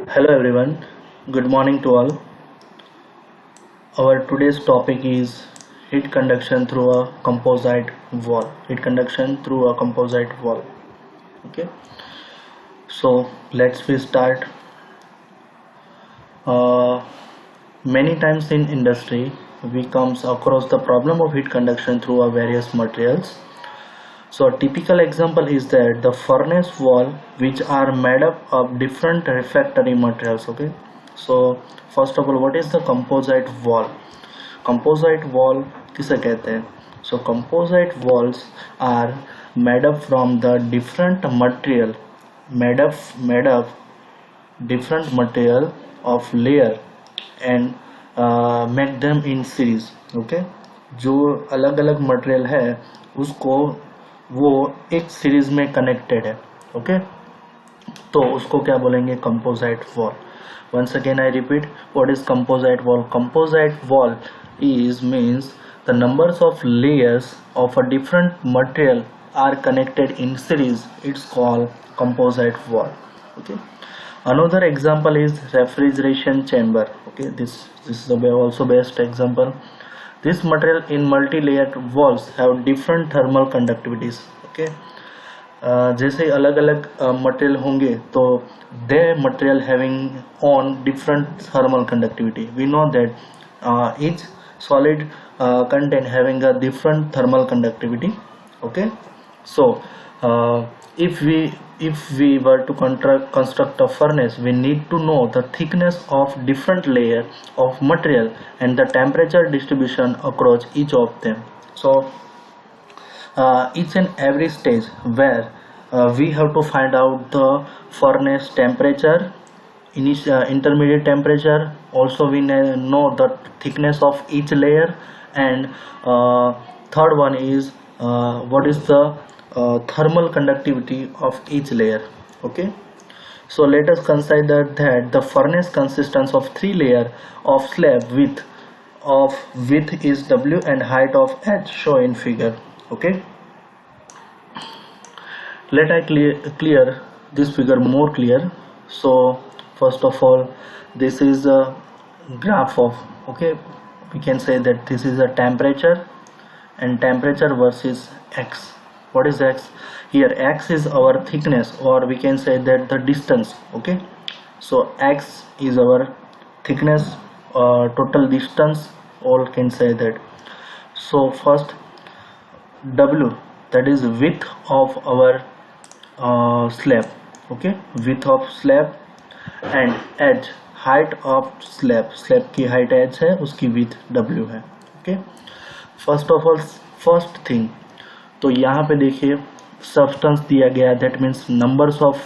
Hello everyone, good morning to all. Our today's topic is heat conduction through a composite wall. Heat conduction through a composite wall. Okay, so let's we start. Uh, Many times in industry, we comes across the problem of heat conduction through a various materials. So a typical example is that the furnace wall which are made up of different refractory materials. Okay, so first of all, what is the composite wall? Composite wall किसे कहते हैं? So composite walls are made up from the different material, made up different material of layer and make them in series. Okay, जो अलग अलग material है उसको वो एक सीरीज में कनेक्टेड है. ओके, तो उसको क्या बोलेंगे? Composite wall. once again I repeat, what is composite wall? Composite wall is means the numbers of layers of a different material are connected in series. It's called composite wall. Okay, another example is refrigeration chamber. Okay, this is also best example. This material in multi-layered walls have different thermal conductivities. Okay, जैसे अलग अलग material होंगे तो they material having on different thermal conductivity. We know that each solid contain having a different thermal conductivity. Okay, so if we were to construct a furnace, we need to know the thickness of different layer of material and the temperature distribution across each of them. So each and every stage where we have to find out the furnace temperature, intermediate temperature. Also we know the thickness of each layer, and third one is what is the thermal conductivity of each layer. Okay, so let us consider that the furnace consists of three layer of slab width is W and height of H shown in figure. Okay, let I clear this figure more clear. So first of all, this is a graph of, okay, we can say that this is a temperature and temperature versus X. What is X? Here X is our thickness, or we can say that the distance. Okay, so X is our thickness, total distance, all can say that. So first W, that is width of our slab. Okay, width of slab, and edge, height of slab की height h है, उसकी width W है. Okay, first of all, first thing, तो यहाँ पे देखिए substance दिया गया है, that means numbers of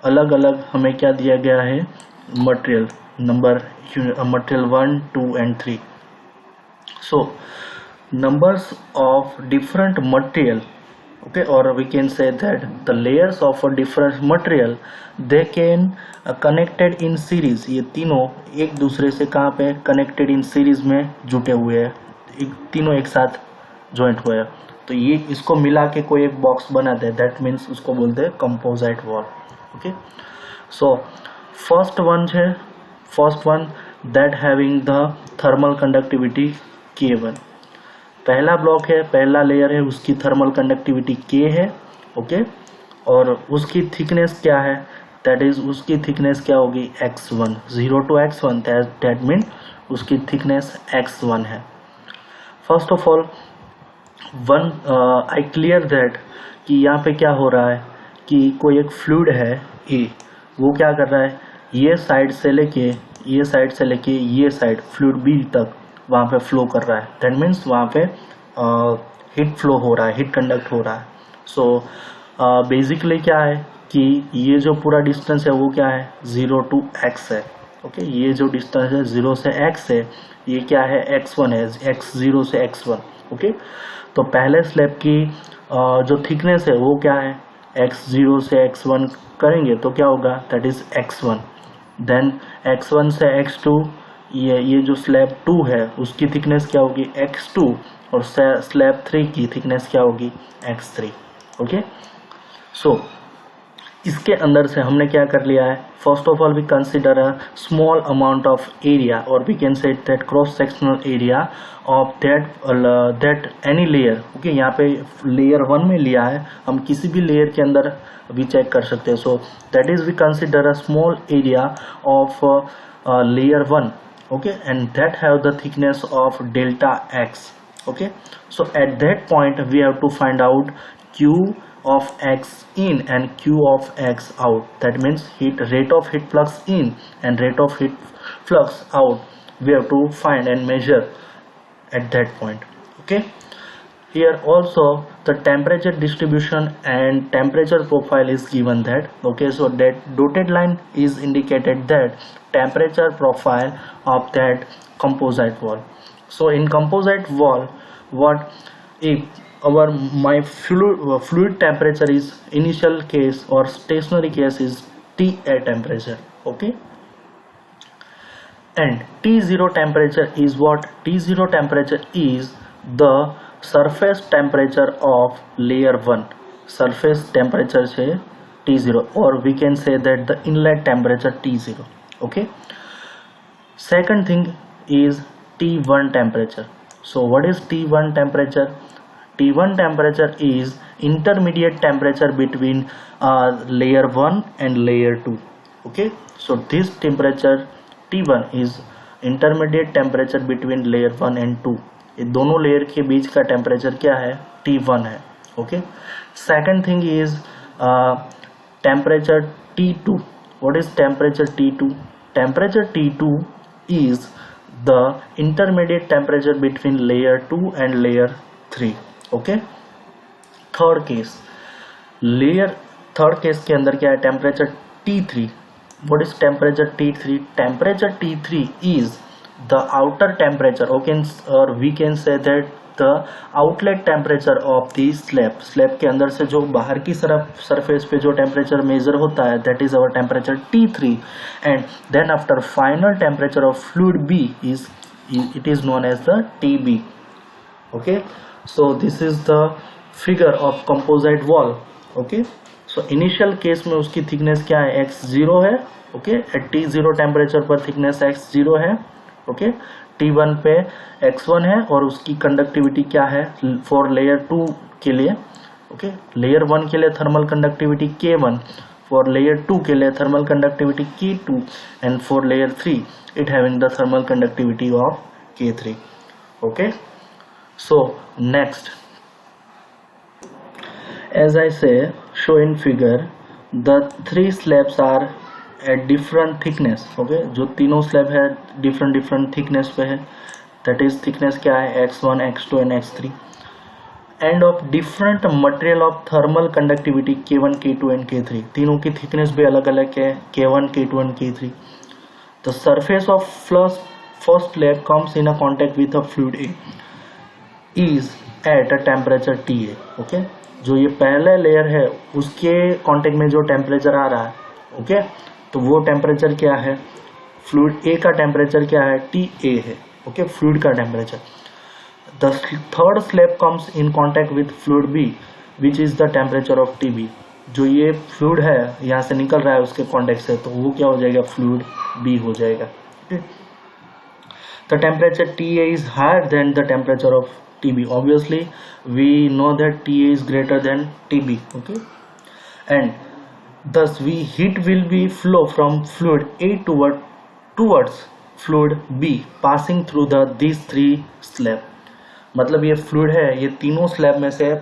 अलग अलग हमें क्या दिया गया है? Material number, material 1, 2 and 3. So numbers of different material, okay, or we can say that the layers of a different material, they can connected in series. ये तीनों एक दूसरे से कहाँ पे connected in series में जुटे हुए हैं, तीनों एक साथ joint हुए हैं. तो ये इसको मिला के कोई एक बॉक्स बना दे, that means उसको बोलते हैं composite wall. Okay, so first one that having the thermal conductivity K1. पहला ब्लॉक है, पहला लेयर है, उसकी थर्मल कंडक्टिविटी K है. ओके, और उसकी थिकनेस क्या है? दैट इज उसकी थिकनेस क्या होगी? x1. 0 to x1, that mean उसकी थिकनेस x1 है. First of all I clear that कि यहाँ पे क्या हो रहा है कि कोई एक फ्लूइड है A, वो क्या कर रहा है? ये साइड से लेके ये साइड फ्लूइड B तक वहाँ पे फ्लो कर रहा है. दैट मीन्स वहाँ पे हीट फ्लो हो रहा है, हीट कंडक्ट हो रहा है. सो बेसिकली क्या है कि ये जो पूरा डिस्टेंस है वो क्या है? 0 to x है. ओके, ये जो डिस्टेंस है 0 से x है, ये क्या है? x1 है, x0 से x1. ओके, तो पहले स्लैब की जो थिकनेस है वो क्या है? x0 से x1 करेंगे तो क्या होगा? That is x1. Then x1 से x2, ये जो स्लैब 2 है उसकी थिकनेस क्या होगी? x2, और स्लैब 3 की थिकनेस क्या होगी? x3. ओके, सो इसके अंदर से हमने क्या कर लिया है, first of all we consider a small amount of area, और we can say that cross sectional area of that any layer. Okay, यहाँ पे लेयर 1 में लिया है, हम किसी भी लेयर के अंदर भी चेक कर सकते हैं। So that is we consider a small area of layer 1, okay, and that have the thickness of delta x. Okay, so at that point we have to find out q of x in and q of x out. That means rate of heat flux in and rate of heat flux out we have to find and measure at that point. Okay, here also the temperature distribution and temperature profile is given that. Okay, so that dotted line is indicated that temperature profile of that composite wall. So in composite wall, what if our my fluid temperature is initial case or stationary case is TA temperature. Okay, and T0 temperature is what? T0 temperature is the surface temperature of layer 1. Surface temperature से T0, or we can say that the inlet temperature T0. Okay, second thing is T1 temperature. So what is T1 temperature? T1 temperature is intermediate temperature between layer 1 and layer 2. Okay, so this temperature T1 is intermediate temperature between layer 1 and 2. ये दोनों layer के बीच का temperature क्या है? T1 है. Okay, second thing is temperature T2. What is temperature T2? Temperature T2 is the intermediate temperature between layer 2 and layer 3. Okay, third case के अंदर क्या है? Temperature T3. What is temperature T3? Temperature T3 is the outer temperature, okay, or we can say that the outlet temperature of the slab के अंदर से जो बाहर की सरफेस पे जो टेम्परेचर मेजर होता है, that is our temperature T3, and then after final temperature of fluid B it is known as the TB. Okay, so this is the figure of composite wall. Okay, so initial case में उसकी thickness क्या है? x0 है. Okay, at T0 temperature पर thickness x0 है. Okay, T1 पे x1 है और उसकी कंडक्टिविटी क्या है फॉर लेयर 2 के लिए? ओके, लेयर 1 के लिए thermal conductivity K1, for layer 2 के लिए thermal conductivity K2, and for layer 3 it having the thermal conductivity of K3. Okay, so next, as I say show in figure, the 3 slabs are at different thickness. Okay, जो तीनों slab है different thickness पे है. That is thickness क्या है? x1, x2 and x3, end of different material of thermal conductivity K1, K2 and K3. तीनों की thickness भी अलग अलग है, K1, K2 and K3. The surface of first slab comes in a contact with a fluid A is at a temperature TA. Okay, जो ये पहला layer है उसके कॉन्टेक्ट में जो टेम्परेचर आ रहा है, ओके, तो वो टेम्परेचर क्या है? फ्लूइड A का टेम्परेचर क्या है? TA है. ओके, फ्लूइड का temperature. The third slab comes in contact with fluid B which is the temperature of TB. जो ये फ्लूइड है यहाँ से निकल रहा है उसके कांटेक्ट से, तो वो क्या हो जाएगा? फ्लूइड B हो जाएगा. The temperature TA is higher than the temperature of TB. Obviously we know that TA is greater than TB. Okay, and thus heat will be flow from fluid A towards fluid B passing through these 3 slab. मतलब ये fluid है, ये तीनों slab में से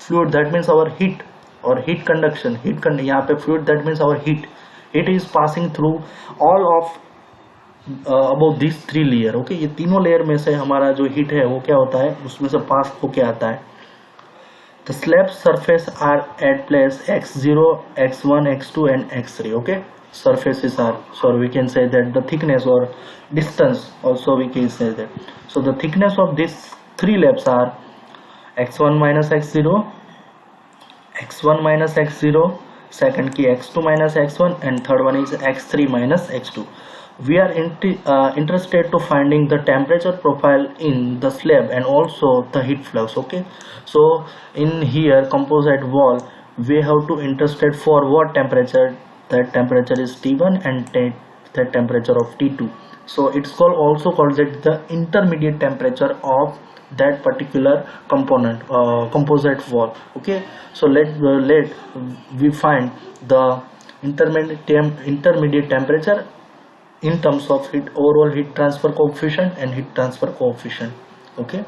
fluid, that means our heat और heat conduction, यहाँ पे fluid that means our heat is passing through all of about this 3 layer. Okay, ये तीनों लेयर में से हमारा जो हीट है वो क्या होता है? उसमें से पास होके आता है. The slab surface are at place x0, x1, x2 and x3. Okay, surfaces are, so we can say that the thickness or distance also we can say that. So the thickness of these 3 slabs are x1 minus x0, x1 minus x0, second key x2 minus x1, and third one is x3 minus x2. We are interested to finding the temperature profile in the slab and also the heat flux. Okay, so in here composite wall we have to interstate for what temperature. That temperature is T1 and that temperature of T2. So it's called, also called that the intermediate temperature of that particular component, composite wall. Okay, so let we find the intermediate temperature in terms of overall heat transfer coefficient and heat transfer coefficient. Okay,